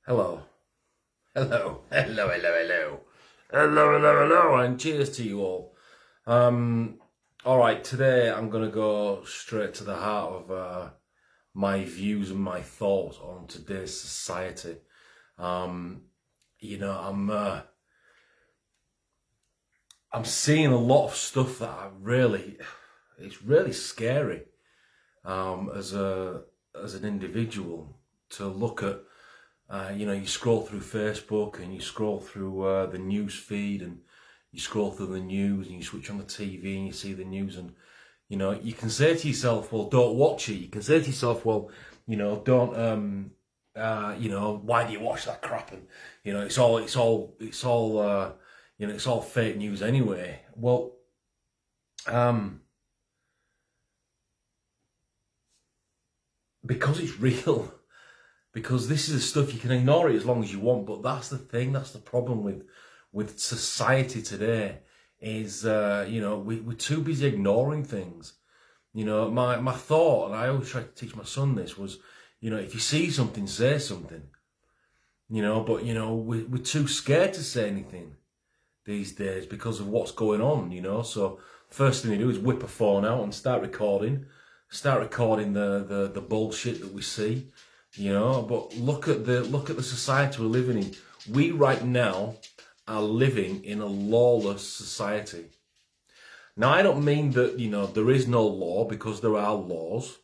Hello. Hello. Hello, hello, hello. Hello, hello, hello, and cheers to you all. All right, today I'm going to go straight to the heart of my views and my thoughts on today's society. Um, you know, I'm seeing a lot of stuff that it's really scary as an individual to look at. You scroll through Facebook and you scroll through the news feed and you scroll through the news and you switch on the TV and you see the news and, you can say to yourself, well, don't watch it. You can say to yourself, well, don't, why do you watch that crap? And, it's all, it's all fake news anyway. Well, because it's real. Because this is the stuff you can ignore it as long as you want, but that's the thing. That's the problem with society today. Is we're too busy ignoring things. My thought, and I always try to teach my son this, was if you see something, say something. But we're too scared to say anything these days because of what's going on. So first thing you do is whip a phone out and start recording the bullshit that we see. But look at the society we're living in. We right now are living in a lawless society. Now, I don't mean that, there is no law, because there are laws,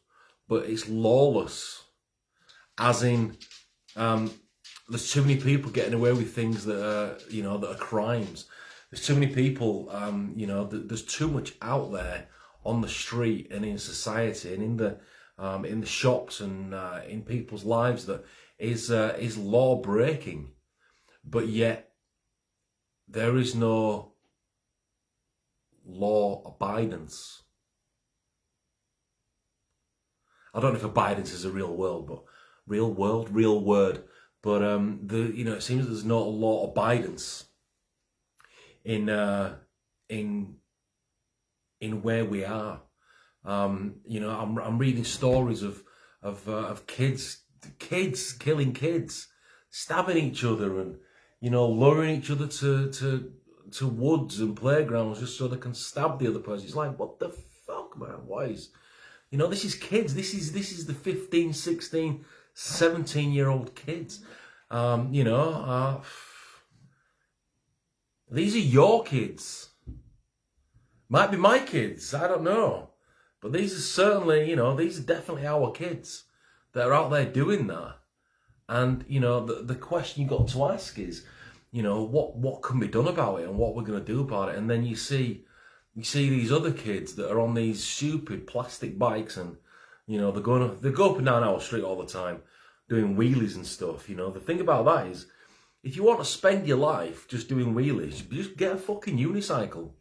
but it's lawless. As in, there's too many people getting away with things that are crimes. There's too many people, there's too much out there on the street and in society and in the shops and in people's lives that is law breaking, but yet there is no law abidance. I don't know if abidance is a real word, but real word. But it seems there's no law abidance in where we are. I'm reading stories of kids killing kids, stabbing each other, and luring each other to woods and playgrounds just so they can stab the other person. It's like, what the fuck, man? Why is this is kids. This is the 15, 16, 17-year-old kids. These are your kids. Might be my kids. I don't know. But these are certainly, these are definitely our kids that are out there doing that. And, the question you got to ask is, what can be done about it and what we're going to do about it. And then you see these other kids that are on these stupid plastic bikes and, they go up and down our street all the time doing wheelies and stuff. The thing about that is, if you want to spend your life just doing wheelies, just get a fucking unicycle.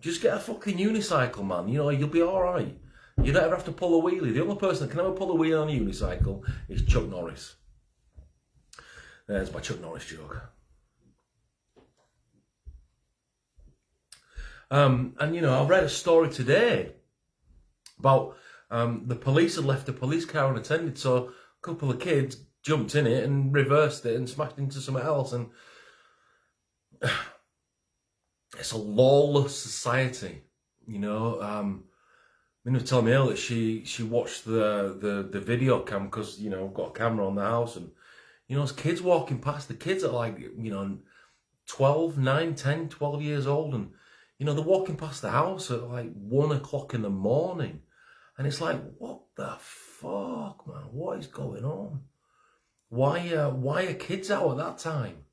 Just get a fucking unicycle, man. You'll be all right. You don't ever have to pull a wheelie. The only person that can ever pull a wheelie on a unicycle is Chuck Norris. There's my Chuck Norris joke. I read a story today about the police had left a police car unattended, so a couple of kids jumped in it and reversed it and smashed into something else, and it's a lawless society. Minna was telling me earlier she watched the video cam because we've got a camera on the house, and there's kids walking past. The kids are like 12, 9, 10, 12 years old, and they're walking past the house at like 1 o'clock in the morning, and it's like, what the fuck, man? What is going on? Why are kids out at that time?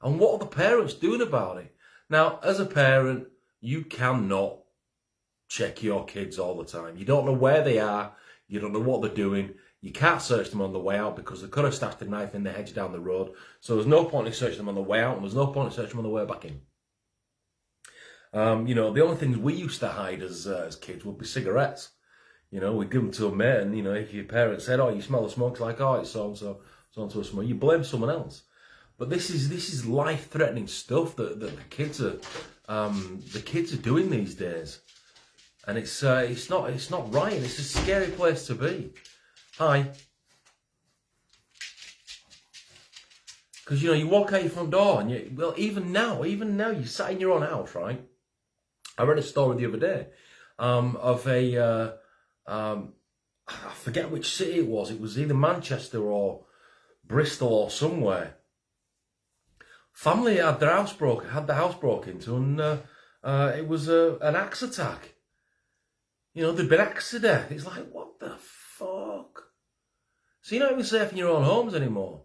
And what are the parents doing about it? Now, as a parent, you cannot check your kids all the time. You don't know where they are. You don't know what they're doing. You can't search them on the way out because they could have stashed a knife in the hedge down the road. So there's no point in searching them on the way out, and there's no point in searching them on the way back in. The only things we used to hide as kids would be cigarettes. We'd give them to a mate, and, if your parents said, oh, you smell the smoke, it's like, oh, it's so-and-so a smoke. You blame someone else. But this is life-threatening stuff that the kids are doing these days, and it's not right. And it's a scary place to be. Hi. Because, you know, you walk out your front door and even now, you sat in your own house, right? I read a story the other day of I forget which city it was. It was either Manchester or Bristol or somewhere. Family had the house broke into, and it was an axe attack. You know, they'd been axed to death. It's like, what the fuck? So you're not even safe in your own homes anymore.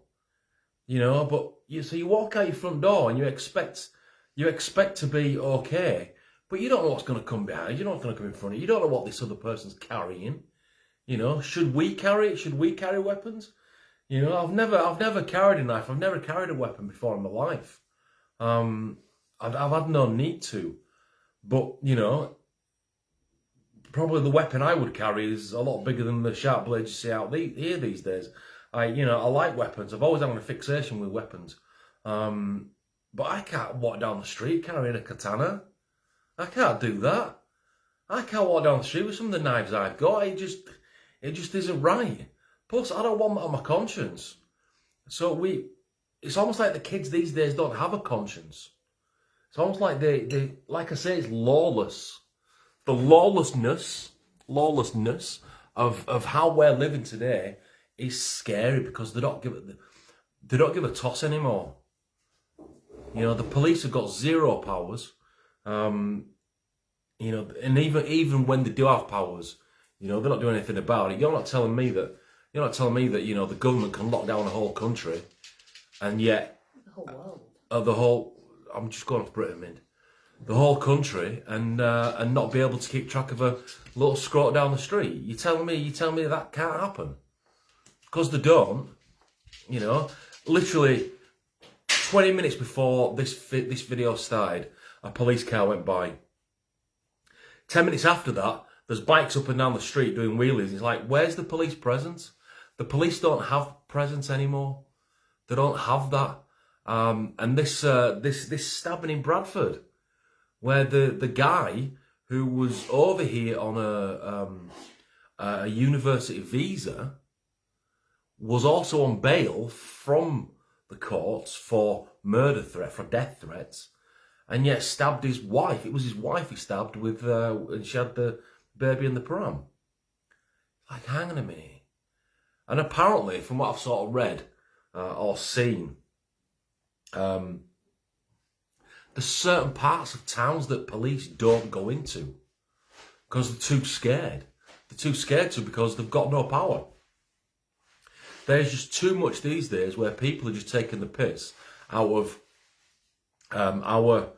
You know, but so you walk out your front door and you expect to be okay, but you don't know what's going to come behind. You don't know what's going to come in front of you. You don't know what this other person's carrying. You know, should we carry it? Should we carry weapons? You know, I've never carried a knife. I've never carried a weapon before in my life. I've had no need to, but you know, probably the weapon I would carry is a lot bigger than the sharp blades you see out here these days. I like weapons. I've always had a fixation with weapons. But I can't walk down the street carrying a katana. I can't do that. I can't walk down the street with some of the knives I've got. It just isn't right. Plus, I don't want that on my conscience. So it's almost like the kids these days don't have a conscience. It's almost like they like I say, it's lawless. The lawlessness of how we're living today is scary because they don't give a toss anymore. You know, the police have got zero powers. You know, and even when they do have powers, you know, they're not doing anything about it. You're not telling me that you know the government can lock down a whole country, and yet the whole world. I'm just going off Britain, mid. The whole country and not be able to keep track of a little scrot down the street. You tell me that can't happen because they don't. You know, literally 20 minutes before this video started, a police car went by. 10 minutes after that, there's bikes up and down the street doing wheelies. It's like, where's the police presence? The police don't have presence anymore. They don't have that. And this stabbing in Bradford, where the guy who was over here on a university visa was also on bail from the courts for death threats, and yet stabbed his wife. It was his wife he stabbed with, and she had the baby in the pram. Like, hang on a minute. And apparently, from what I've sort of read or seen, there's certain parts of towns that police don't go into because they're too scared. They're too scared to because they've got no power. There's just too much these days where people are just taking the piss out of our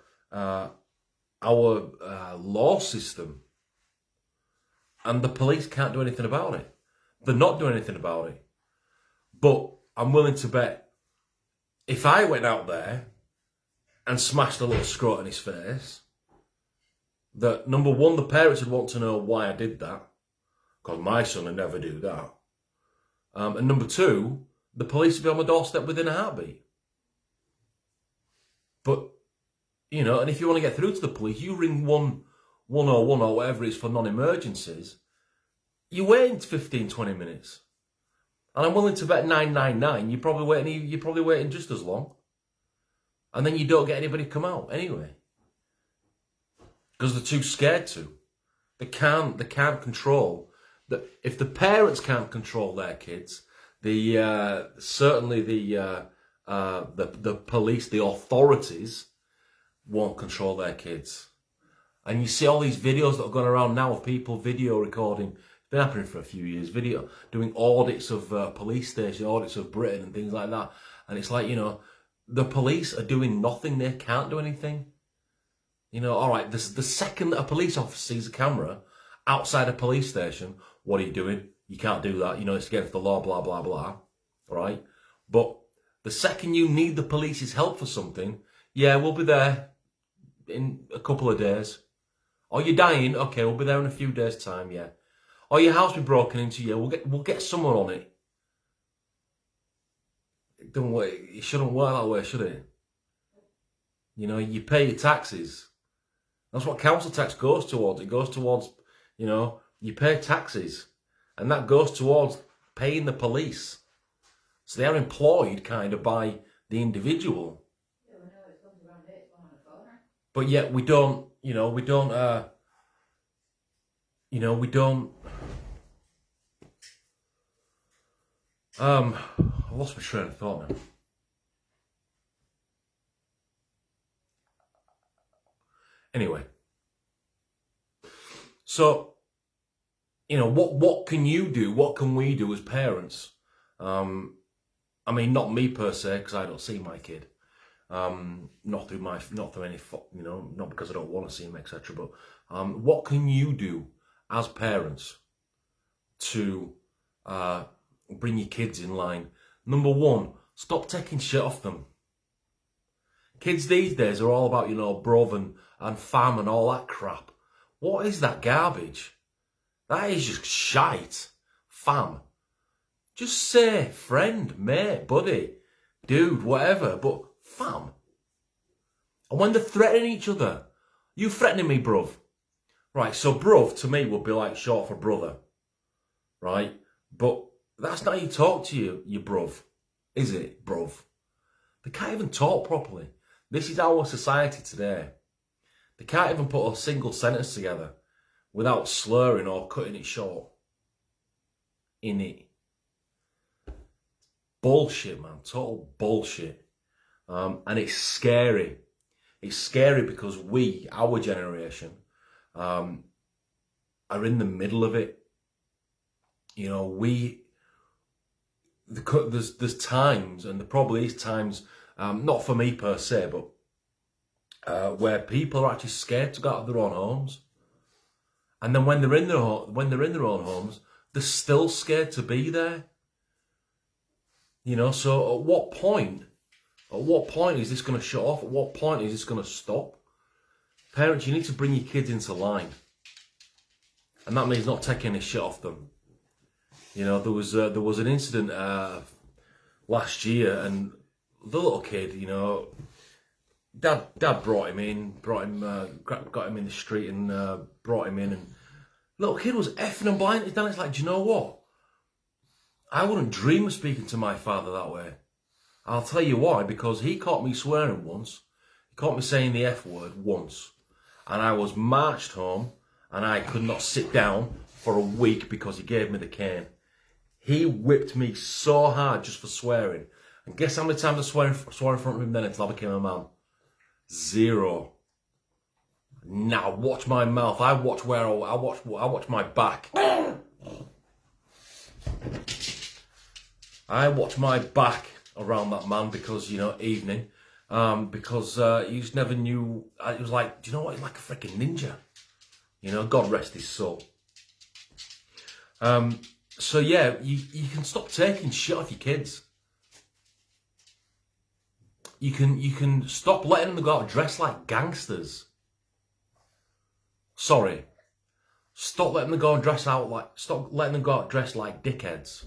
law system, and the police can't do anything about it. They're not doing anything about it. But I'm willing to bet if I went out there and smashed a little scrot in his face, that number one, the parents would want to know why I did that, because my son would never do that. And number two, the police would be on my doorstep within a heartbeat. But, you know, and if you want to get through to the police, you ring 101 or whatever it is for non-emergencies, you're waiting 15, 20 minutes. And I'm willing to bet 999, you're probably waiting just as long. And then you don't get anybody come out anyway. Because they're too scared to. They can't control. If the parents can't control their kids, certainly the police, the authorities, won't control their kids. And you see all these videos that are going around now of people video recording. It's been happening for a few years. Doing audits of police stations, audits of Britain and things like that. And it's like, you know, the police are doing nothing. They can't do anything. You know, all right, the second that a police officer sees a camera outside a police station, what are you doing? You can't do that. You know, it's against the law, blah, blah, blah. All right? But the second you need the police's help for something, yeah, we'll be there in a couple of days. Or you're dying, okay, we'll be there in a few days' time, yeah. Or your house be broken into, yeah, we'll get someone on it. It don't work. It shouldn't work that way, should it? You know, you pay your taxes. That's what council tax goes towards. It goes towards, you know, you pay taxes. And that goes towards paying the police. So they are employed kind of by the individual. Yeah, we know it comes around here, it's on the corner. But yet we don't, I lost my train of thought now. Anyway. So, what can you do? What can we do as parents? I mean, not me per se, because I don't see my kid. Not through any, not because I don't want to see him, etc. But what can you do as parents to bring your kids in line? Number one, stop taking shit off them. Kids these days are all about, bruv and fam and all that crap. What is that garbage? That is just shite. Fam. Just say friend, mate, buddy, dude, whatever, but fam. And when they're threatening each other, you threatening me, bruv. Right, so bruv to me would be like short for brother. Right? But that's not how you talk to your bruv, is it, bruv? They can't even talk properly. This is our society today. They can't even put a single sentence together without slurring or cutting it short. In it. Bullshit, man. Total bullshit. And it's scary. It's scary because we, our generation, are in the middle of it. There's times, and there probably is times, not for me per se, but where people are actually scared to go out of their own homes, and then when they're in their own homes, they're still scared to be there. So at what point is this going to shut off? At what point is this going to stop? Parents, you need to bring your kids into line, and that means not taking any shit off them. There was an incident last year, and the little kid, Dad brought him in, got him in the street and brought him in, and little kid was effing and blinded. Then it's like, do you know what? I wouldn't dream of speaking to my father that way. I'll tell you why, because he caught me swearing once. He caught me saying the F word once, and I was marched home, and I could not sit down for a week because he gave me the cane. He whipped me so hard just for swearing. And guess how many times I swore in front of him then until I became a man? 0. Now watch my mouth. I watch my back. I watch my back around that man because evening, because he just never knew. It was like, do you know what? He's like a freaking ninja. God rest his soul. So yeah, you can stop taking shit off your kids. You can stop letting them go out dressed like gangsters. Sorry. Stop letting them go and stop letting them go out dressed like dickheads.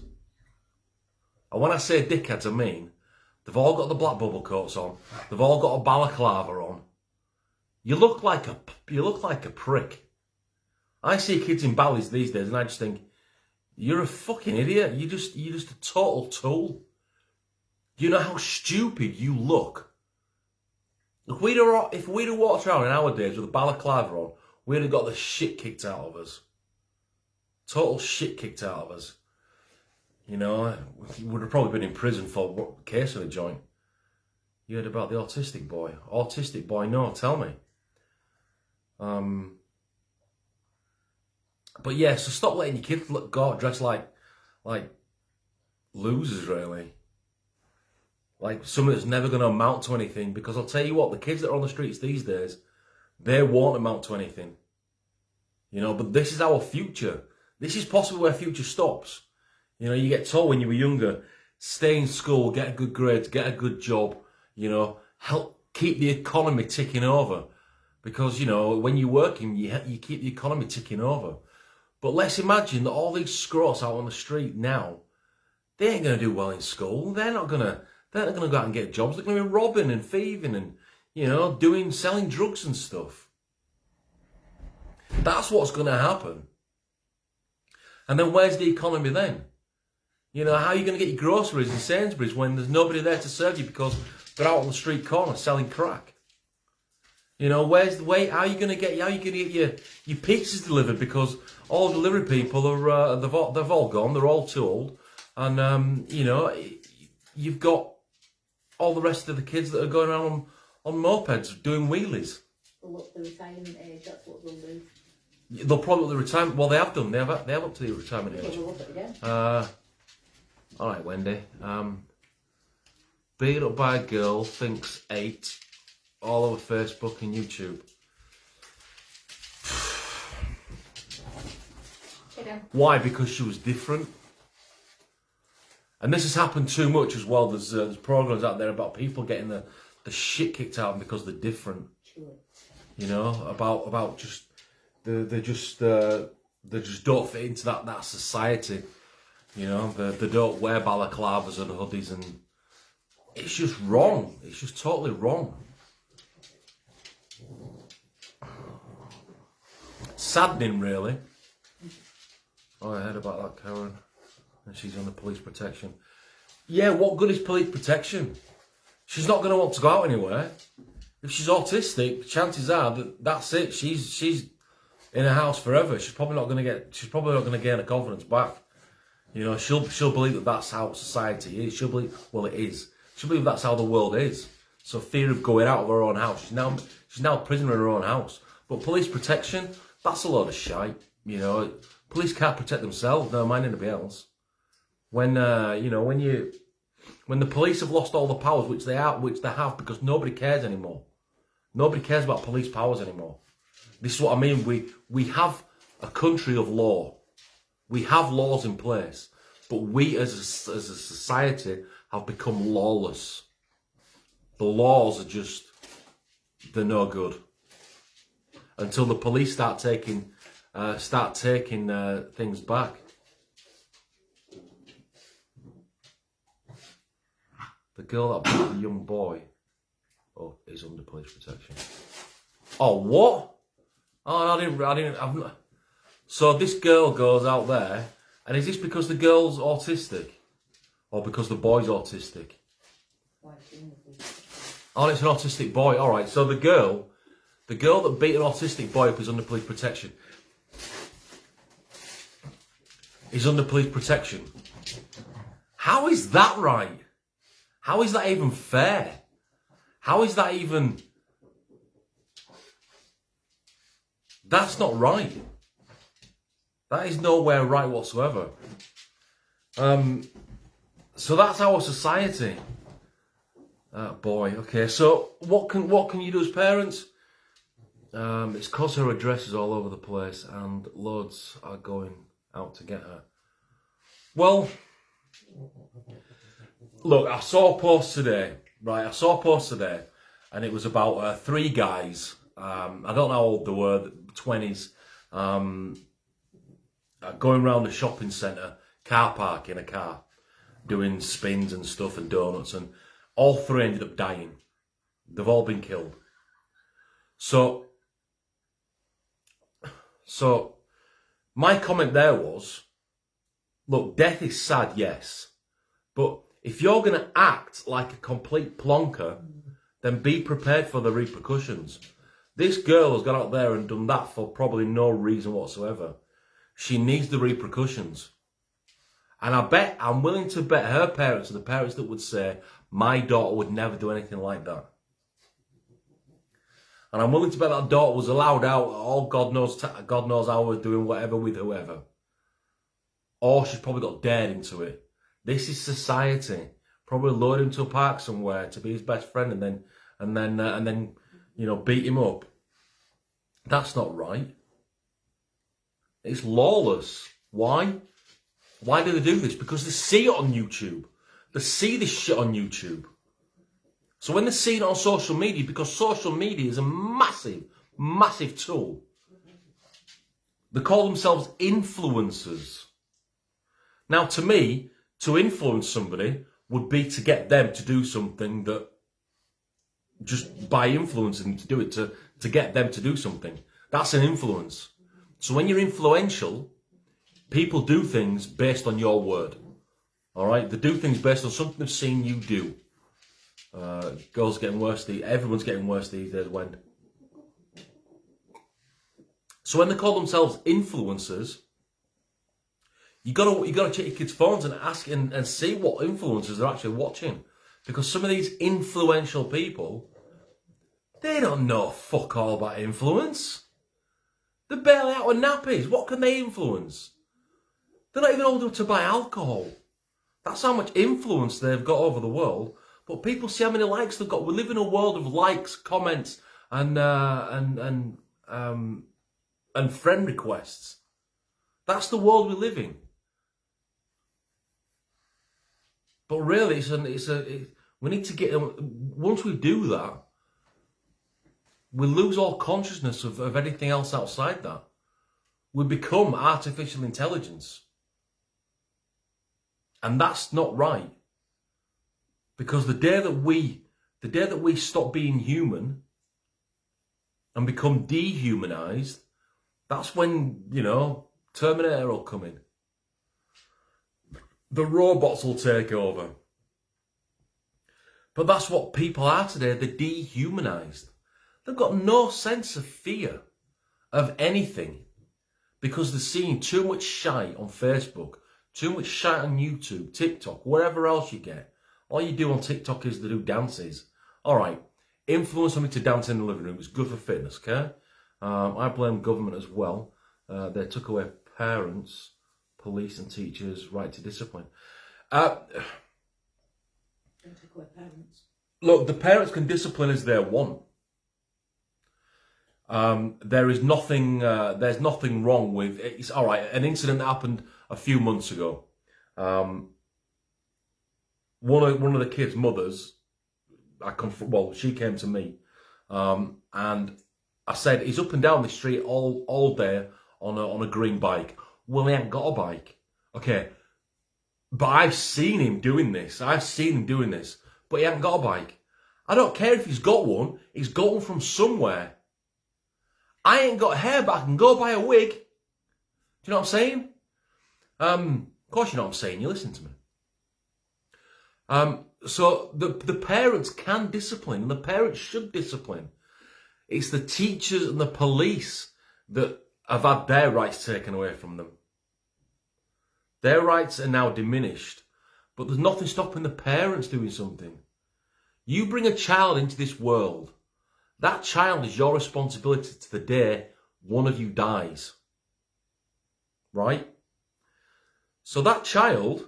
And when I say dickheads, I mean they've all got the black bubble coats on. They've all got a balaclava on. You look like a prick. I see kids in ballies these days, and I just think, you're a fucking idiot. You're just a total tool. You know how stupid you look. If we'd have walked around in our days with a balaclava on, we'd have got the shit kicked out of us. Total shit kicked out of us. We would have probably been in prison for what case of a joint. You heard about the autistic boy? Autistic boy? No, tell me. But yeah, so stop letting your kids go out dressed like losers, really. Like something that's never going to amount to anything. Because I'll tell you what, the kids that are on the streets these days, they won't amount to anything. But this is our future. This is possibly where future stops. You get told when you were younger, stay in school, get a good grades, get a good job, help keep the economy ticking over. Because, when you're working, you keep the economy ticking over. But let's imagine that all these scrots out on the street now, they ain't going to do well in school. They're not going to go out and get jobs. They're going to be robbing and thieving and, selling drugs and stuff. That's what's going to happen. And then where's the economy then? You know, how are you going to get your groceries in Sainsbury's when there's nobody there to serve you because they're out on the street corner selling crack? You know, where's the way? How are you going to get your pizzas delivered because all delivery people are they've all gone. They're all too old, and you know, you've got all the rest of the kids that are going around on mopeds doing wheelies. They'll up the retirement age. That's what they'll do. They'll probably up the retirement. Well, they have done. They have up to the retirement age. They'll up it again. All right, Wendy. Beat up by a girl, thinks 8, all over Facebook and YouTube. Why? Because she was different. And this has happened too much as well. There's programs out there about people getting the shit kicked out of them because they're different. You know, about just they just don't fit into that society. You know, they don't wear balaclavas and hoodies, and it's just wrong. It's just totally wrong. Saddening, really. Oh, I heard about that, Karen. And she's under police protection. Yeah, what good is police protection? She's not going to want to go out anywhere. If she's autistic, chances are that's it. She's in a house forever. She's probably not going to gain her confidence back. You know, she'll believe that that's how society is. She'll believe, well, it is. She'll believe that's how the world is. So fear of going out of her own house. She's now a prisoner in her own house. But police protection, that's a load of shite. You know, police can't protect themselves. Never mind anybody else. When you know, when the police have lost all the powers, which they have, because nobody cares anymore. Nobody cares about police powers anymore. This is what I mean. We have a country of law. We have laws in place, but we as a society have become lawless. The laws are they're no good. Until the police start taking things back. The girl that beat the young boy, is under police protection. Oh, what? Oh, I didn't. So this girl goes out there, and is this because the girl's autistic, or because the boy's autistic? Oh, it's an autistic boy. All right. So the girl that beat an autistic boy up is under police protection. Is under police protection. How is that right? How is that even fair? How is that even... That's not right. That is nowhere right whatsoever. So that's our society. Boy, okay. So what can you do as parents? It's because her address is all over the place and loads are going out to get her. Well, look, I saw a post today, and it was about 3 guys. I don't know how old they were, 20s, going around the shopping centre, car park in a car, doing spins and stuff and donuts, and all 3 ended up dying. They've all been killed. So my comment there was, look, death is sad, yes, but if you're going to act like a complete plonker, then be prepared for the repercussions. This girl has gone out there and done that for probably no reason whatsoever. She needs the repercussions. And I'm willing to bet her parents are the parents that would say, my daughter would never do anything like that. And I'm willing to bet that daughter was allowed out, all God knows hours doing whatever with whoever. Or she's probably got dared into it. This is society. Probably lured him to a park somewhere to be his best friend and then beat him up. That's not right. It's lawless. Why? Why do they do this? Because they see it on YouTube. They see this shit on YouTube. So when they see it on social media, because social media is a massive, massive tool, they call themselves influencers. Now, to me, to influence somebody would be to get them to do something that, just by influencing them to do it, to get them to do something. That's an influence. So when you're influential, people do things based on your word. All right, they do things based on something they've seen you do. Girls getting worse. Everyone's getting worse these days. So when they call themselves influencers, you gotta check your kids' phones and ask and see what influencers they're actually watching, because some of these influential people, they don't know fuck all about influence. They're barely out of nappies. What can they influence? They're not even old enough to buy alcohol. That's how much influence they've got over the world. But people see how many likes they've got. We live in a world of likes, comments, and friend requests. That's the world we live in. But really, we need to get. Once we do that, we lose all consciousness of anything else outside that. We become artificial intelligence. And that's not right. Because the day that we stop being human and become dehumanized, that's when, Terminator will come in. The robots will take over. But that's what people are today. They're dehumanized. They've got no sense of fear of anything because they're seeing too much shite on Facebook, too much shite on YouTube, TikTok, wherever else you get. All you do on TikTok is they do dances. All right, influence somebody to dance in the living room is good for fitness, okay? I blame government as well. They took away parents, police and teachers' right to discipline. Don't take away parents. Look, the parents can discipline as they want. There's nothing wrong with it. It's all right. An incident that happened a few months ago. One of the kids' mothers, she came to me, and I said, he's up and down the street all day on a green bike. Well, he ain't got a bike. Okay. But I've seen him doing this. But he hasn't got a bike. I don't care if he's got one. He's got one from somewhere. I ain't got hair, but I can go buy a wig. Do you know what I'm saying? Of course you know what I'm saying. You listen to me. So the parents can discipline, and the parents should discipline. It's the teachers and the police that have had their rights taken away from them. Their rights are now diminished, but there's nothing stopping the parents doing something. You bring a child into this world, that child is your responsibility to the day one of you dies. Right? So that child,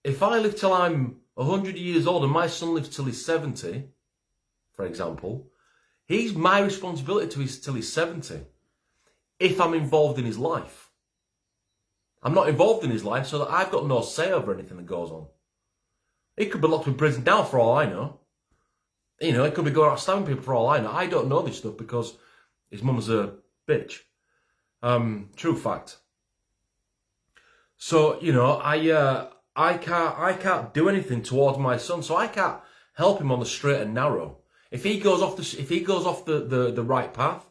if I live till I'm 100 years old and my son lives till he's 70, for example, he's my responsibility till he's 70 if I'm involved in his life. I'm not involved in his life, so that I've got no say over anything that goes on. He could be locked in prison now for all I know. He could be going out stabbing people for all I know. I don't know this stuff because his mum's a bitch. True fact. So, I can't do anything towards my son, so I can't help him on the straight and narrow. If he goes off the right path,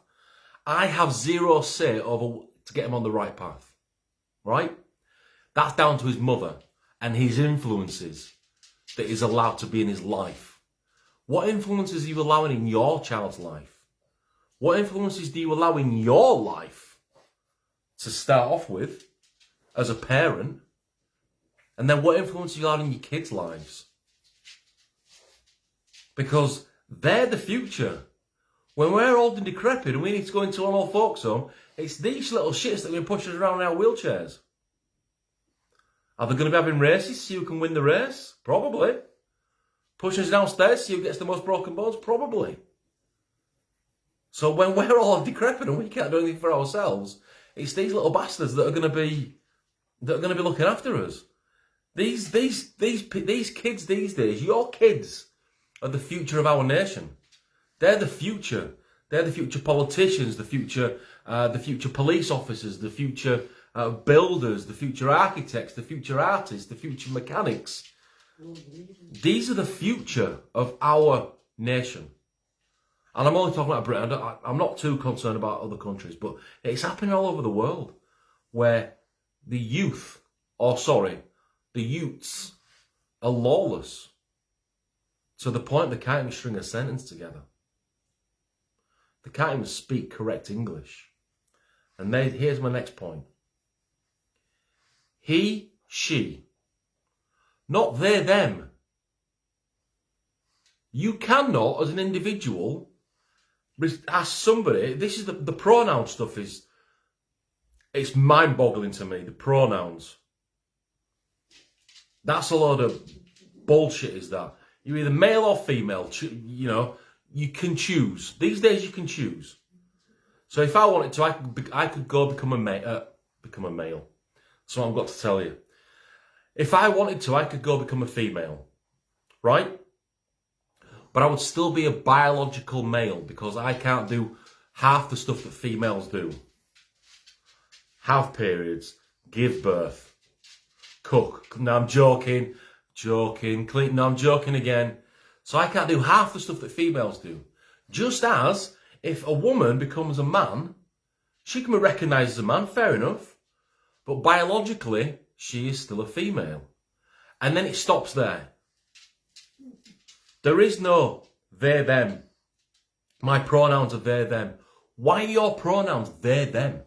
I have zero say over to get him on the right path. Right? That's down to his mother and his influences that is allowed to be in his life. What influences are you allowing in your child's life? What influences do you allow in your life to start off with as a parent? And then what influence are you allowing in your kids' lives? Because they're the future. When we're old and decrepit and we need to go into an old folks home, it's these little shits that are going to push us around in our wheelchairs. Are they going to be having races so you can win the race? Probably. Pushing us downstairs so who gets the most broken bones? Probably. So when we're all decrepit and we can't do anything for ourselves, it's these little bastards that are going to be looking after us. These kids these days, your kids are the future of our nation. They're the future. They're the future politicians, the future police officers, the future builders, the future architects, the future artists, the future mechanics. These are the future of our nation. And I'm only talking about Britain. I'm not too concerned about other countries, but it's happening all over the world where the the youths are lawless to the point they can't even string a sentence together. They can't even speak correct English. And here's my next point. He, she, not they, them. You cannot, as an individual, ask somebody, this is the pronoun stuff it's mind-boggling to me, the pronouns. That's a load of bullshit, is that. You're either male or female, you know, you can choose. These days you can choose. So if I wanted to, I could go become a male. So I've got to tell you. If I wanted to, I could go become a female, right? But I would still be a biological male because I can't do half the stuff that females do. Have periods, give birth, cook. No, I'm joking. Clean. No, I'm joking again. So I can't do half the stuff that females do. Just as if a woman becomes a man, she can be recognised as a man, fair enough. But biologically, she is still a female. And then it stops there. There is no they, them. My pronouns are they, them. Why are your pronouns they, them?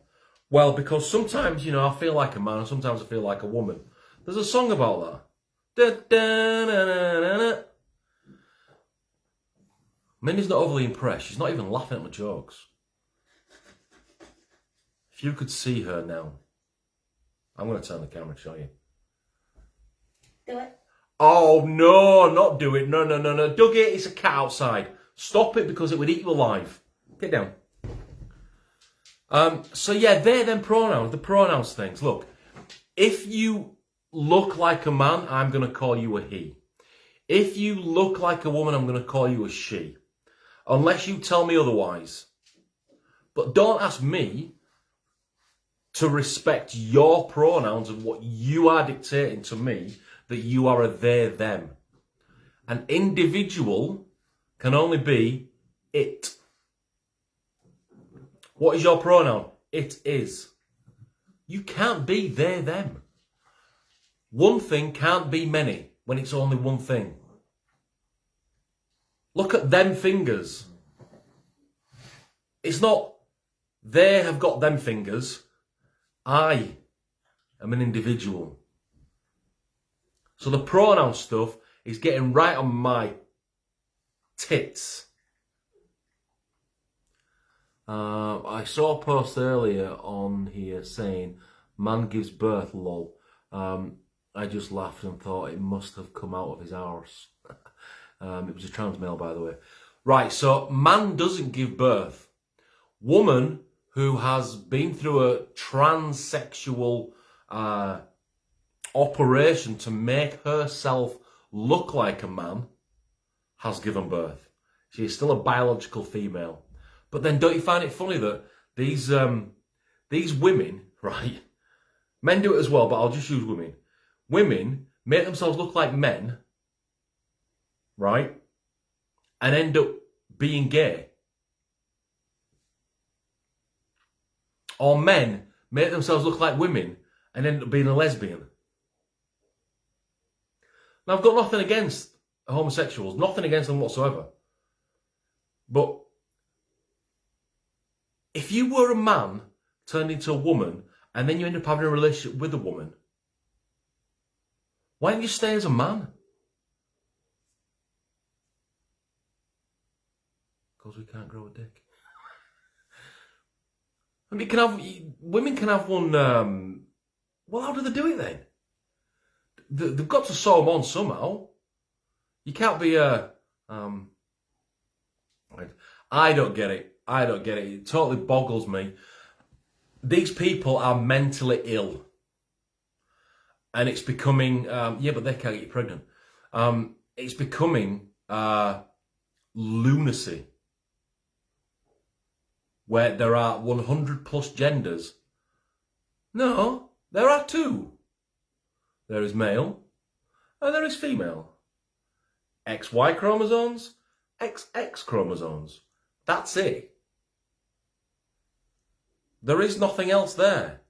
Well, because sometimes, you know, I feel like a man and sometimes I feel like a woman. There's a song about that. Minnie's not overly impressed. She's not even laughing at my jokes. If you could see her now. I'm going to turn the camera and show you. Do it. Oh, no, not do it. No. Dougie, it's a cat outside. Stop it because it would eat you alive. Get down. So yeah, they're them pronouns, the pronouns things. Look, if you look like a man, I'm going to call you a he. If you look like a woman, I'm going to call you a she. Unless you tell me otherwise. But don't ask me to respect your pronouns and what you are dictating to me that you are a they, them. An individual can only be it. What is your pronoun? It is. You can't be they, them. One thing can't be many when it's only one thing. Look at them fingers. It's not they have got them fingers. I am an individual. So the pronoun stuff is getting right on my tits. I saw a post earlier on here saying, man gives birth, lol. I just laughed and thought it must have come out of his arse. It was a trans male, by the way. Right, so man doesn't give birth. Woman who has been through a transsexual operation to make herself look like a man has given birth. She is still a biological female. But then don't you find it funny that these women, right? Men do it as well, but I'll just use women. Women make themselves look like men, right? And end up being gay. Or men make themselves look like women and end up being a lesbian. Now, I've got nothing against homosexuals, nothing against them whatsoever. But if you were a man turned into a woman and then you end up having a relationship with a woman, why don't you stay as a man? Because we can't grow a dick. I mean, women can have one. Well, how do they do it then? They've got to sew them on somehow. You can't be a. I don't get it. It totally boggles me. These people are mentally ill, and it's becoming. Yeah, but they can't get you pregnant. It's becoming lunacy. Where there are 100 plus genders. No, there are two. There is male and there is female. XY chromosomes, XX chromosomes. That's it. There is nothing else there.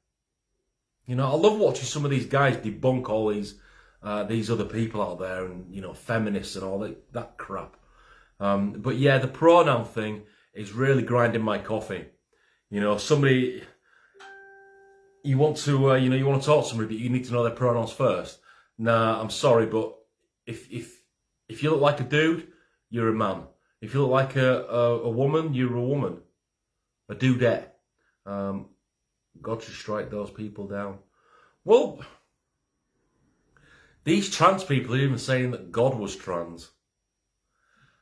You know, I love watching some of these guys debunk all these these other people out there, and feminists and all that crap. But yeah, the pronoun thing is really grinding my coffee. Somebody, you want to you want to talk to somebody, but you need to know their pronouns first. Nah, I'm sorry, but if you look like a dude, you're a man. If you look like a woman, you're a woman. A dudette. God should strike those people down. Well, these trans people are even saying that God was trans.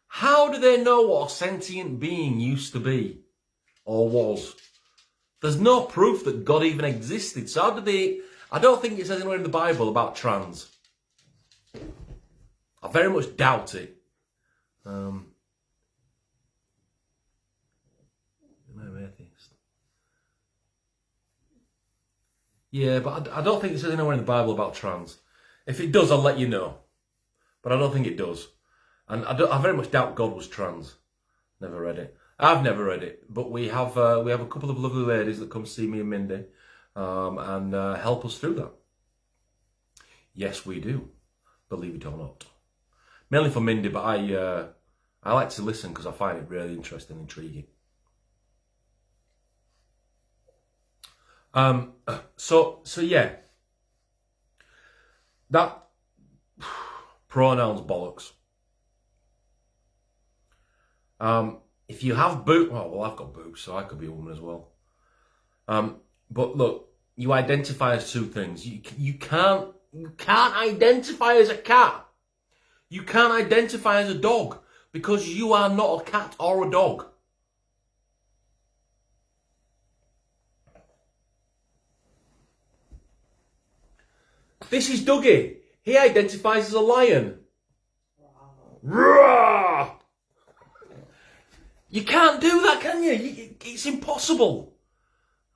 How do they know what a sentient being used to be or was? There's no proof that God even existed. So how did they... I don't think it says anywhere in the Bible about trans. I very much doubt it. I'm an atheist. Yeah, but I don't think it says anywhere in the Bible about trans. If it does, I'll let you know. But I don't think it does. And I very much doubt God was trans. Never read it. I've never read it, but we have a couple of lovely ladies that come see me and Mindy, and help us through that. Yes, we do, believe it or not. Mainly for Mindy, but I like to listen because I find it really interesting and intriguing. So yeah, that pronouns bollocks. If you have boobs, well, I've got boobs, so I could be a woman as well. But look, you identify as two things. You can't identify as a cat. You can't identify as a dog because you are not a cat or a dog. This is Dougie. He identifies as a lion. Roar! You can't do that, can you? It's impossible.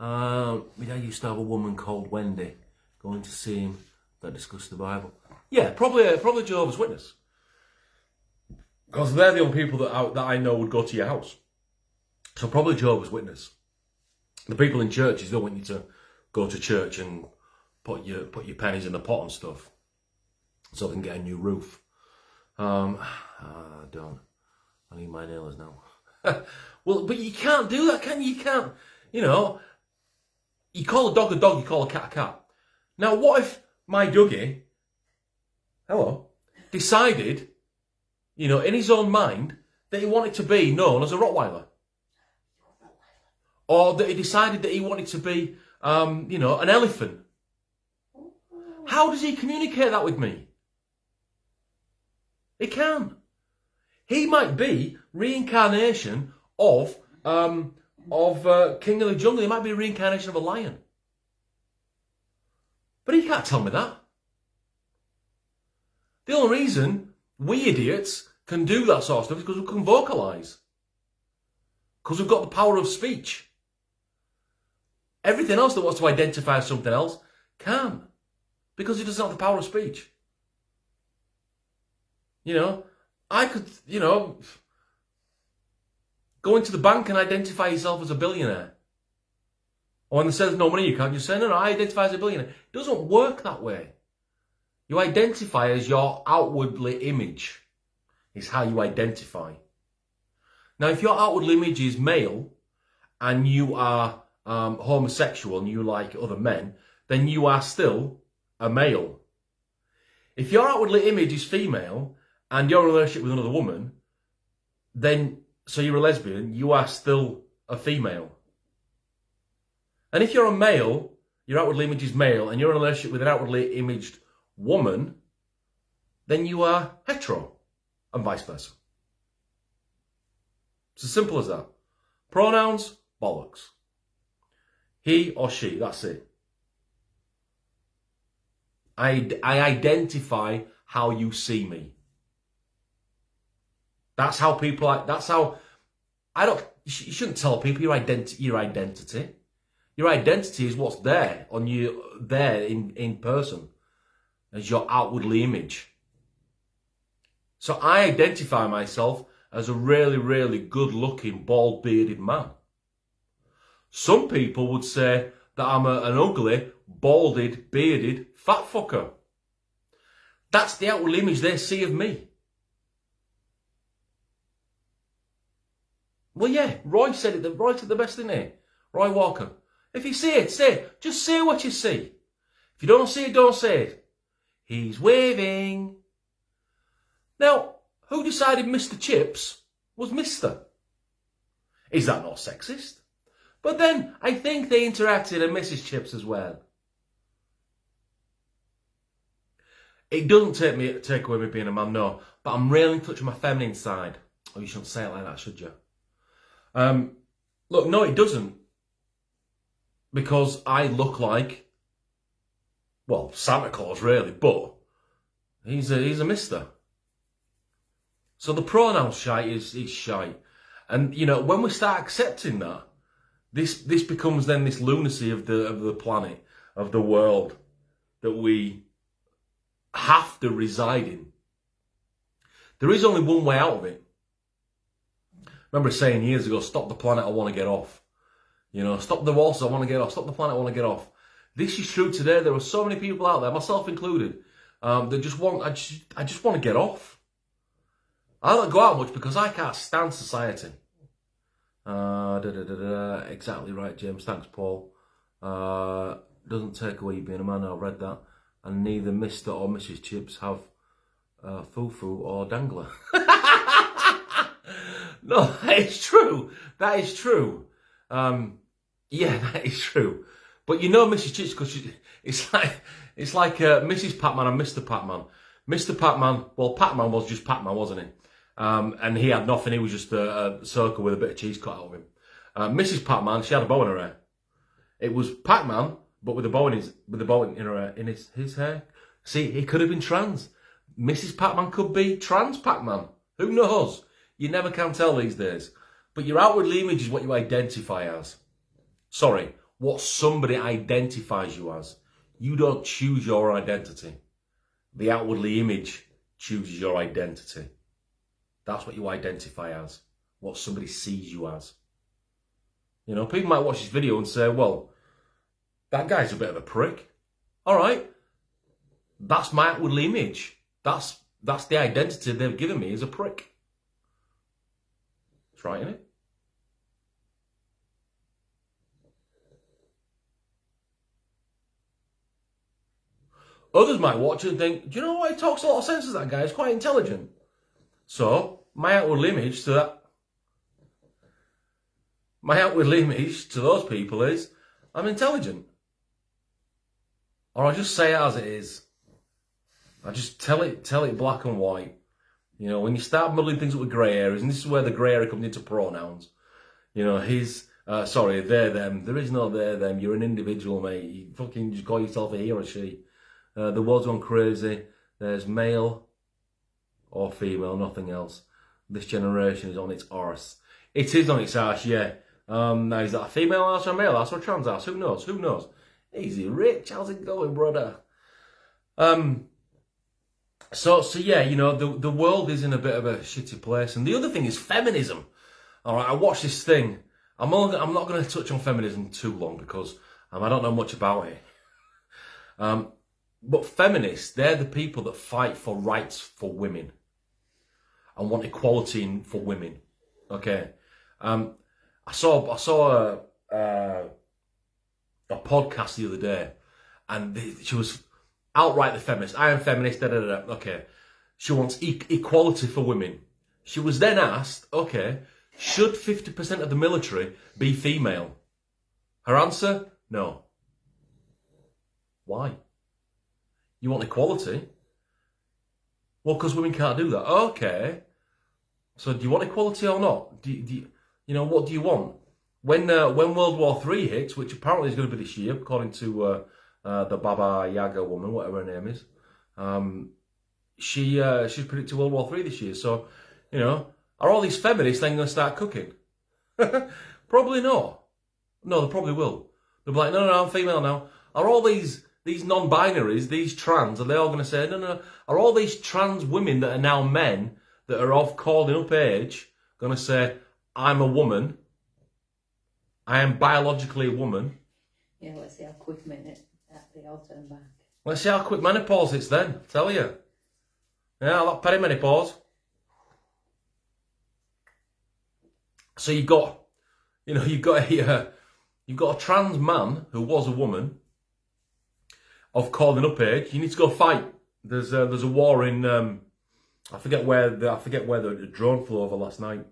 My dad used to have a woman called Wendy going to see him that discussed the Bible. Yeah, probably Jehovah's Witness. Because they're the only people that I know would go to your house. So probably Jehovah's Witness. The people in churches don't want you to go to church and put your pennies in the pot and stuff, so they can get a new roof. I don't. I need my nailers now. Well, but you can't do that, can you? You can't. You call a dog, you call a cat. Now, what if my Dougie, decided, in his own mind, that he wanted to be known as a Rottweiler? Or that he decided that he wanted to be, an elephant? How does he communicate that with me? He can't. He might be reincarnation of King of the Jungle. He might be a reincarnation of a lion. But he can't tell me that. The only reason we idiots can do that sort of stuff is because we can vocalise. Because we've got the power of speech. Everything else that wants to identify as something else can't. Because it doesn't have the power of speech. I could, go into the bank and identify yourself as a billionaire. Or when they say there's no money, you can't just say, no, I identify as a billionaire. It doesn't work that way. You identify as your outwardly image. Is how you identify. Now, if your outwardly image is male and you are homosexual and you like other men, then you are still a male. If your outwardly image is female and you're in a relationship with another woman, then, so you're a lesbian, you are still a female. And if you're a male, your outwardly image is male, and you're in a relationship with an outwardly imaged woman, then you are hetero, and vice versa. It's as simple as that. Pronouns, bollocks. He or she, that's it. I identify how you see me. That's how people, you shouldn't tell people your identity. Your identity is what's there on you, there in person, as your outwardly image. So I identify myself as a really, really good-looking, bald-bearded man. Some people would say that I'm an ugly, balded, bearded, fat fucker. That's the outward image they see of me. Well, yeah, Roy said it. Roy said the best, didn't he? Roy Walker. If you see it, say it. Just say what you see. If you don't see it, don't say it. He's waving. Now, who decided Mr. Chips was Mr.? Is that not sexist? But then, I think they interacted and Mrs. Chips as well. It doesn't take away me being a man, no. But I'm really in touch with my feminine side. Oh, you shouldn't say it like that, should you? Look, no, it doesn't. Because I look like, well, Santa Claus, really, but he's a mister. So the pronoun shite is shite. And, you know, when we start accepting that, this becomes then this lunacy of the planet, of the world, that we have to reside in. There is only one way out of it. I remember saying years ago, stop the planet, I want to get off. You know, stop the waltz, I want to get off. Stop the planet, I want to get off. This is true today. There are so many people out there, myself included, that just want, I just want to get off. I don't go out much because I can't stand society. Exactly right, James. Thanks, Paul. Doesn't take away you being a man. I read that. And neither Mr. or Mrs. Chips have foo-foo or dangler. No, that is true. That is true. Yeah, that is true. But you know Mrs. Chips because it's like Mrs. Pac-Man and Mr. Pac-Man. Mr. Pac-Man, well, Pac-Man was just Pac-Man, wasn't he? And he had nothing. He was just a circle with a bit of cheese cut out of him. Mrs. Pac-Man, she had a bow in her hair. It was Pac-Man, but with a bow in his hair. See, he could have been trans. Mrs. Pac-Man could be trans Pac-Man. Who knows? You never can tell these days. But your outward image is what you identify as. Sorry, what somebody identifies you as. You don't choose your identity. The outwardly image chooses your identity. That's what you identify as. What somebody sees you as. You know, people might watch this video and say, well, that guy's a bit of a prick. All right. That's my outward image. That's the identity they've given me as a prick. That's right, isn't it? Others might watch it and think, do you know what? He talks a lot of sense to that guy. He's quite intelligent. So, my outward image to those people is, I'm intelligent. Or I just say it as it is. I just tell it black and white. You know, when you start muddling things up with grey areas, and this is where the grey area comes into pronouns. You know, they, them. There is no they, them. You're an individual, mate. You fucking just call yourself a he or a she. The world's gone crazy. There's male or female, nothing else. This generation is on its arse. It is on its arse, yeah. Now, is that a female arse or a male arse or a trans arse? Who knows? Who knows? Easy, Rich. How's it going, brother? So yeah, you know, the world is in a bit of a shitty place. And the other thing is feminism. All right, I watched this thing. I'm not going to touch on feminism too long because I don't know much about it. But feminists, they're the people that fight for rights for women and want equality for women. Okay, I saw a podcast the other day, and she was outright the feminist. I am feminist. Da da da. Okay, she wants equality for women. She was then asked, okay, should 50% of the military be female? Her answer, no. Why? You want equality? Well, because women can't do that. Okay. So do you want equality or not? Do you know, what do you want? When World War III hits, which apparently is going to be this year, according to the Baba Yaga woman, whatever her name is, she's predicted World War III this year. So, you know, are all these feminists then going to start cooking? Probably not. No, they probably will. They'll be like, no, I'm female now. Are all these non-binaries, these trans, are they all going to say, no, are all these trans women that are now men, that are of calling up age, going to say, I'm a woman, I am biologically a woman? Yeah, let's see how quick minute they all turn back. Let's see how quick menopause it's then, I tell you. Yeah, that perimenopause. So you've got a trans man who was a woman of calling up age. You need to go fight. There's a war in I forget where the drone flew over last night.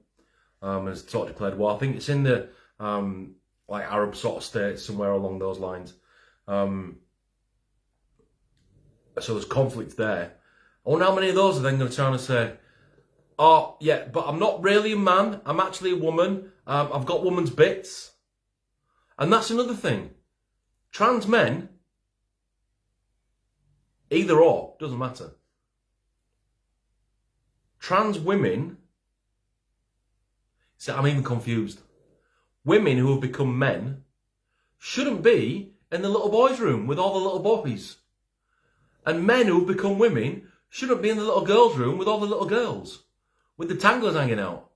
Has sort of declared war. I think it's in the like Arab sort of states, somewhere along those lines. So there's conflict there. I wonder how many of those are then going to turn and say, "Oh yeah, but I'm not really a man. I'm actually a woman. I've got woman's bits." And that's another thing. Trans men, either or, doesn't matter. Trans women, so I'm even confused. Women who have become men shouldn't be in the little boys' room with all the little boys. And men who have become women shouldn't be in the little girls' room with all the little girls, with the tanglers hanging out.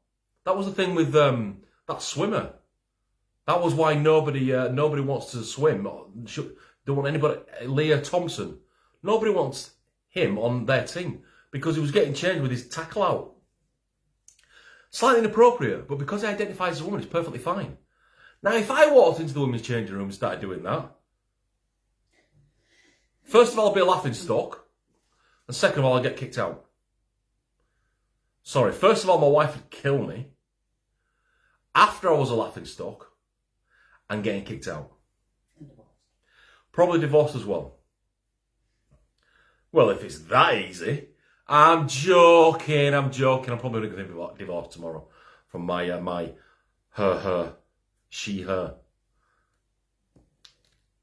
That was the thing with that swimmer. That was why nobody wants to swim. Don't want anybody. Leah Thompson. Nobody wants him on their team because he was getting changed with his tackle out. Slightly inappropriate, but because he identifies as a woman, it's perfectly fine. Now, if I walked into the women's changing room and started doing that, first of all, I'll be a laughing stock, and second of all, I'll get kicked out. Sorry, first of all, my wife would kill me. After I was a laughing stock, and getting kicked out. Probably divorced as well. Well, if it's that easy, I'm joking. I'm probably going to get divorced tomorrow from my her, she, her.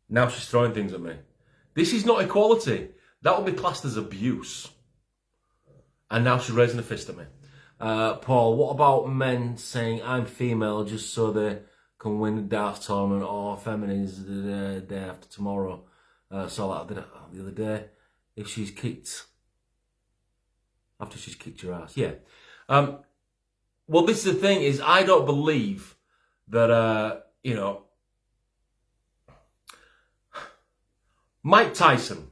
Now she's throwing things at me. This is not equality. That would be classed as abuse. And now she's raising a fist at me. Paul, what about men saying I'm female just so they can win the darts tournament, or feminines the day after tomorrow? So like I did the other day. If she's kicked, after she's kicked your ass, yeah. Well, this is the thing: is I don't believe that Mike Tyson,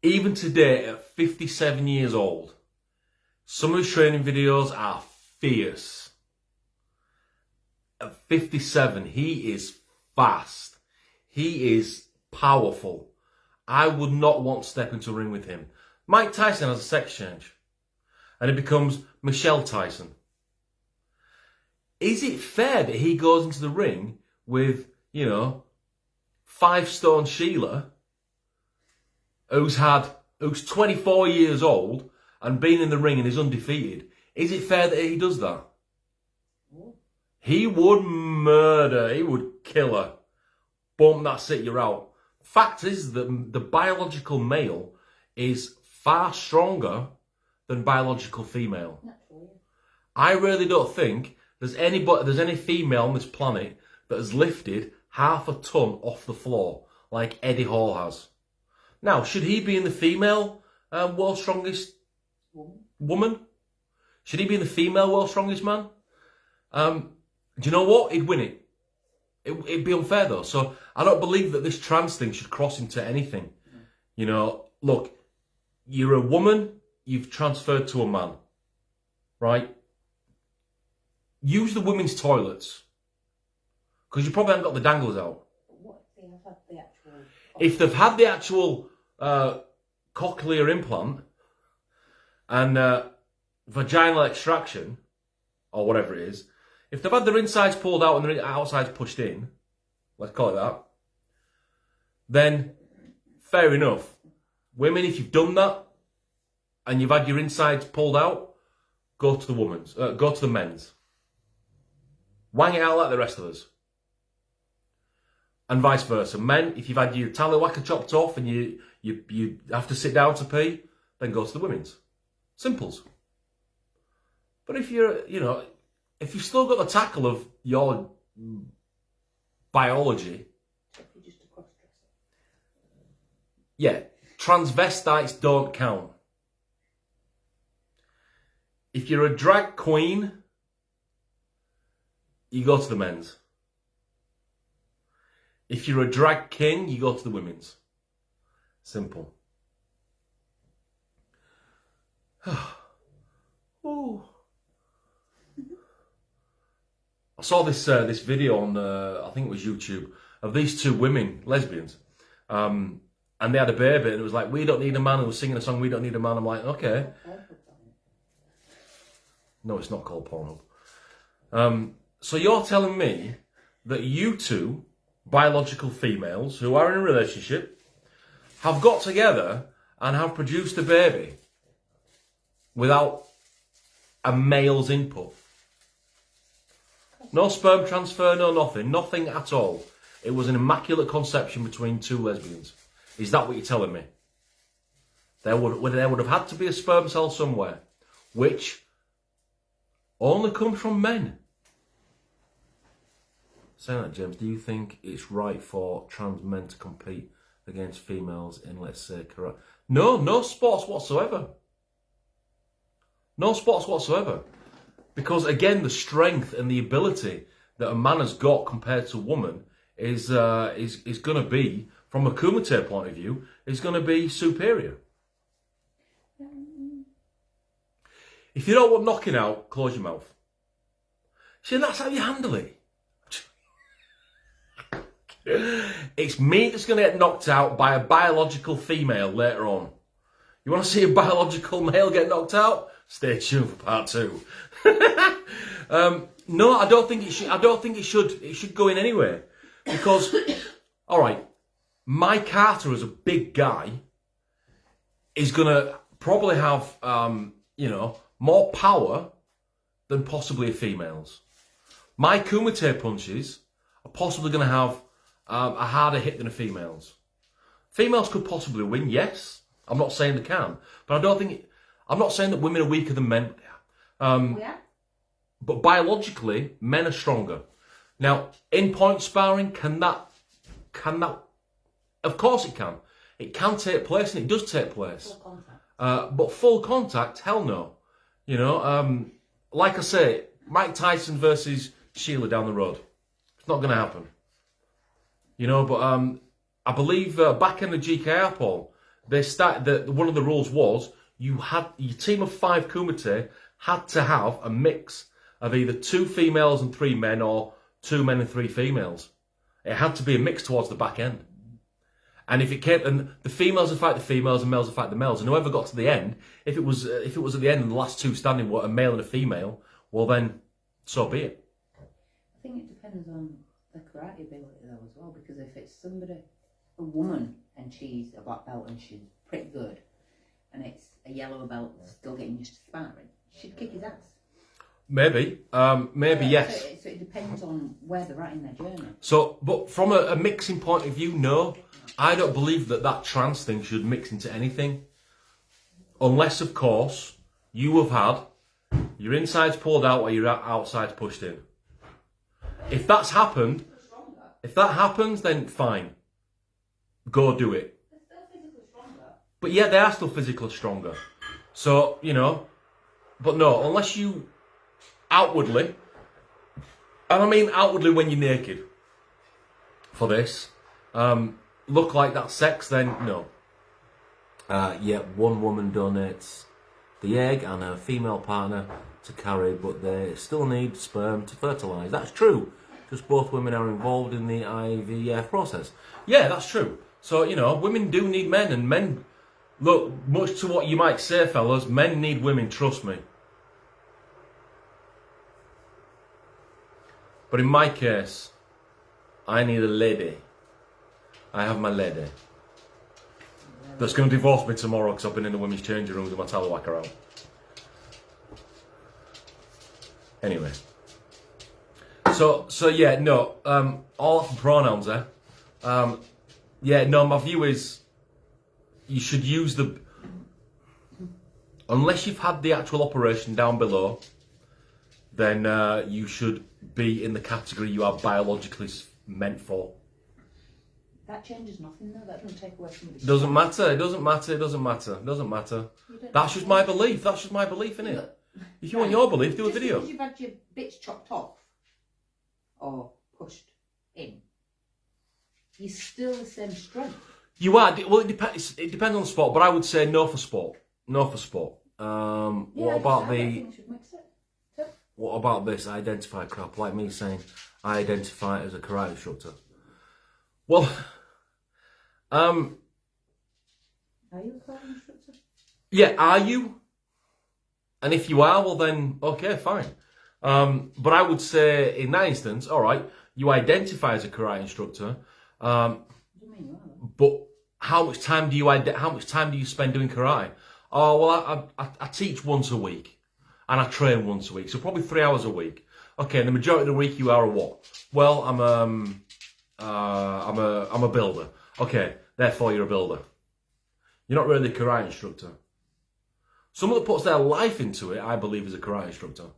even today at 57 years old, some of his training videos are fierce. At 57, he is fast. He is powerful. I would not want to step into a ring with him. Mike Tyson has a sex change. And it becomes Michelle Tyson. Is it fair that he goes into the ring with, 5-stone Sheila, who's 24 years old and been in the ring and is undefeated? Is it fair that he does that? He would murder. He would kill her. Boom, that's it, you're out. Fact is that the biological male is far stronger than biological female. Naturally. I really don't think there's any female on this planet that has lifted half a ton off the floor like Eddie Hall has. Now, should he be in the female world's strongest woman? Should he be in the female world's strongest man? Do you know what? He'd win it. It'd be unfair though. So I don't believe that this trans thing should cross into anything. Look, you're a woman, you've transferred to a man, right? Use the women's toilets. Because you probably haven't got the danglers out. What if they have had the actual... If they've had the actual cochlear implant and vaginal extraction, or whatever it is, if they've had their insides pulled out and their outsides pushed in, let's call it that, then fair enough. Women, if you've done that and you've had your insides pulled out, go to the men's. Wang it out like the rest of us. And vice versa. Men, if you've had your tallywhacker chopped off and you have to sit down to pee, then go to the women's. Simples. But if if you've still got the tackle of your biology, Just a cross-dresser. yeah, transvestites don't count. If you're a drag queen, you go to the men's. If you're a drag king, you go to the women's. Simple. Ooh. I saw this video on I think it was YouTube of these two women, lesbians, and they had a baby, and it was like, "We don't need a man," and was singing a song, "We don't need a man." I'm like, okay. No, it's not called Pornhub. So you're telling me that you two biological females who are in a relationship have got together and have produced a baby without a male's input? No sperm transfer, no nothing at all. It was an immaculate conception between two lesbians. Is that what you're telling me? There would have had to be a sperm cell somewhere, which only comes from men. Saying that, James, do you think it's right for trans men to compete against females in, let's say, karate? No sports whatsoever. No sports whatsoever. Because again, the strength and the ability that a man has got compared to a woman is going to be, from a Kumite point of view, is going to be superior. If you don't want knocking out, close your mouth. See, that's how you handle it. It's me that's going to get knocked out by a biological female later on. You want to see a biological male get knocked out? Stay tuned for part 2. No, I don't think it should. I don't think it should. It should go in anyway, because, all right, Mike Carter as a big guy is going to probably have, more power than possibly a female's. My Kumite punches are possibly going to have a harder hit than a female's. Females could possibly win, yes. I'm not saying they can, but I don't think. I'm not saying that women are weaker than men. But biologically, men are stronger. Now, in point sparring, can that? Of course it can. It can take place, and it does take place. Full contact. But full contact, hell no. You know, like I say, Mike Tyson versus Sheila down the road. It's not going to happen. You know, but I believe back in the GKR, Paul, they started. One of the rules was your team of 5 Kumite had to have a mix of either 2 females and 3 men, or 2 men and 3 females. It had to be a mix towards the back end. And if it came, and the females would fight the females and males would fight the males, and whoever got to the end, if it was at the end and the last 2 standing were a male and a female, well then, so be it. I think it depends on the karate ability though as well, because if it's a woman, and she's a black belt and she's pretty good, and it's a yellow belt still getting used to sparring, she'd kick his ass. Maybe, yes. So it depends on where they're at in their journey. So, but from a mixing point of view, no. I don't believe that trans thing should mix into anything. Unless, of course, you have had your insides pulled out or your outsides pushed in. If that's happened, if that happens, then fine. Go do it. They're still physically stronger. But yeah, they are still physically stronger. So, you know, but no, unless you outwardly, and I mean outwardly when you're naked, for this, look like that's sex, then no. Yeah, one woman donates the egg and her female partner to carry, but they still need sperm to fertilise. That's true, because both women are involved in the IVF process. Yeah, that's true. So, you know, women do need men, and men, look, much to what you might say, fellas, men need women, trust me. But in my case, I need a lady. I have my lady. That's going to divorce me tomorrow because I've been in the women's changing rooms with my tallywacker out. Anyway. So yeah, no. All for pronouns there. Yeah, no, my view is you should use the... Unless you've had the actual operation down below, then you should be in the category you are biologically meant for. That changes nothing though, that doesn't take away from the... Doesn't matter, it doesn't matter, it doesn't matter, it doesn't matter. That's just my belief, that's just my belief, innit? If you want your belief, do a video. Because you've had your bits chopped off, or pushed in, you're still the same strength. You are. Well, it depends. It depends on the sport, but I would say no for sport. No for sport. What about I don't think we should mix it. What about this? Identify crap, like me saying I identify as a karate instructor. Well, Are you a karate instructor? yeah, are you? And if you are, well then, okay, fine. But I would say in that instance, all right, you identify as a karate instructor. What do you mean you are? But how much time do you spend doing karate? Oh well, I teach once a week, and I train once a week, so probably 3 hours a week. Okay, and the majority of the week you are a what? Well, I'm a builder. Okay, therefore you're a builder. You're not really a karate instructor. Someone that puts their life into it, I believe, is a karate instructor.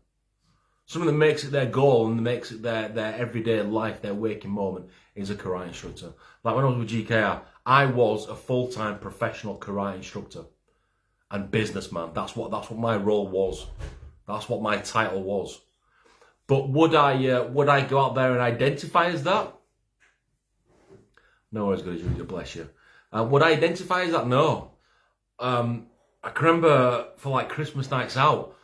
Someone that makes it their goal and makes it their everyday life, their waking moment, is a karate instructor. Like when I was with GKR, I was a full-time professional karate instructor and businessman. That's what my role was. That's what my title was. But would I go out there and identify as that? No, as good as you, bless you. Would I identify as that? No. I can remember for like Christmas nights out,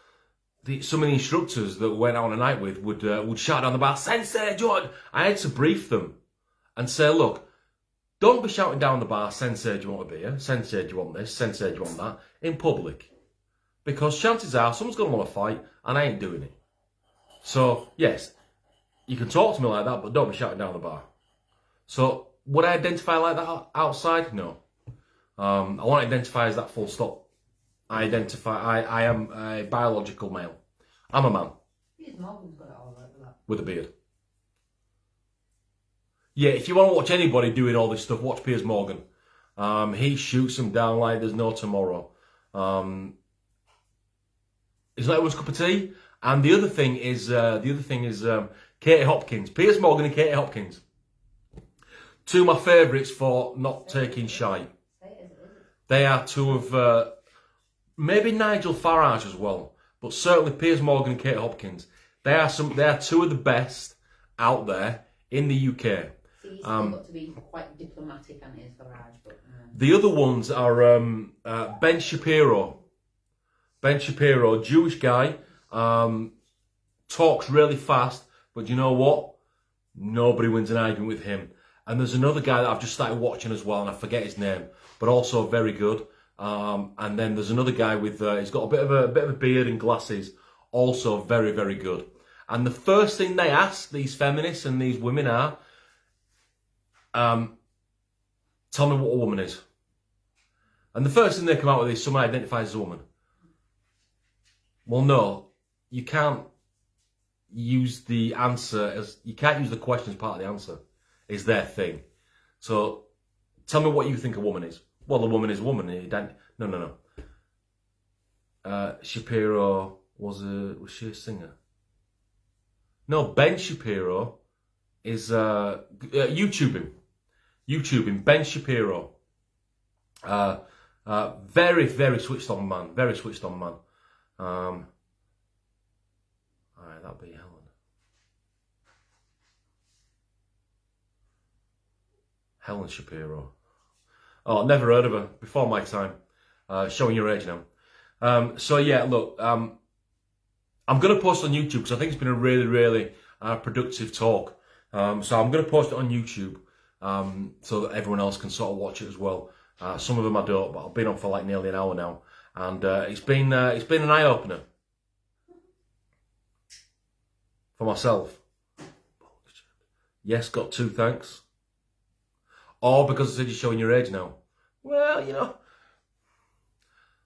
some of the instructors that went out on a night with would shout down the bar, "Sensei, George!" I had to brief them and say, look, don't be shouting down the bar, "Sensei, do you want a beer? Sensei, do you want this? Sensei, do you want that?" in public. Because chances are someone's going to want to fight and I ain't doing it. So, yes, you can talk to me like that, but don't be shouting down the bar. So, would I identify like that outside? No. I won't identify as that full stop. I am a biological male. I'm a man. Piers Morgan's got it all right with that. With a beard. Yeah, if you want to watch anybody doing all this stuff, watch Piers Morgan. He shoots them down like there's no tomorrow. Is that everyone's cup of tea? And the other thing is Katie Hopkins. Piers Morgan and Katie Hopkins. Two of my favourites for not taking shite. They are two of maybe Nigel Farage as well, but certainly Piers Morgan and Katie Hopkins. They are two of the best out there in the UK. So he's still got to be quite diplomatic, and his Farage, but the other ones are Ben Shapiro. Ben Shapiro, Jewish guy, talks really fast, but you know what? Nobody wins an argument with him. And there's another guy that I've just started watching as well, and I forget his name, but also very good. And then there's another guy with he's got a bit of a beard and glasses, also very, very good. And the first thing they ask these feminists and these women are, tell me what a woman is. And the first thing they come out with is someone identifies as a woman. Well, no, you can't use the answer as you can't use the question as part of the answer. Is their thing. So tell me what you think a woman is. Well, a woman is a woman. No. Shapiro was she a singer? No, Ben Shapiro is YouTubing. Ben Shapiro. Very, very switched on man. Very switched on man. Alright, that'd be Helen. Helen Shapiro. Oh, never heard of her. Before my time. Showing your age now. So yeah, look, I'm going to post on YouTube because I think it's been a really, really productive talk. So I'm going to post it on YouTube so that everyone else can sort of watch it as well. Some of them I don't, but I've been on for like nearly an hour now, and it's been an eye opener for myself. Yes, got 2 thanks. Or because I said you're showing your age now. Well, you know.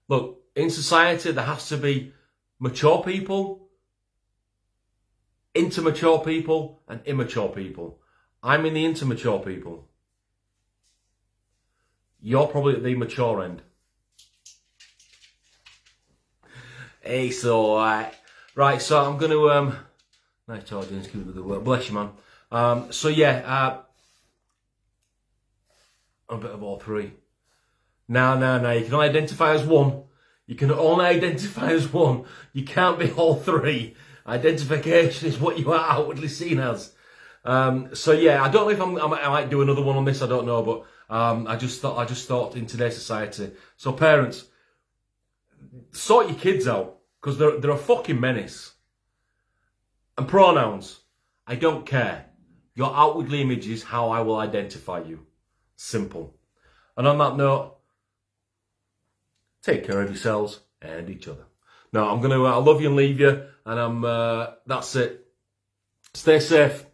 Look, in society there has to be mature people, intermature people, and immature people. I'm in the intermature people. You're probably at the mature end. Hey, so, right, so I'm going to, nice audience, keep it the good work. Bless you, man. So yeah, a bit of all three. No, you can only identify as one. You can only identify as one. You can't be all three. Identification is what you are outwardly seen as. So yeah, I don't know if I might do another one on this. I don't know, but I just thought in today's society. So parents, sort your kids out because they're a fucking menace. And pronouns, I don't care. Your outward image is how I will identify you. Simple. And on that note, take care of yourselves and each other. No, I love you and leave you, and that's it. Stay safe.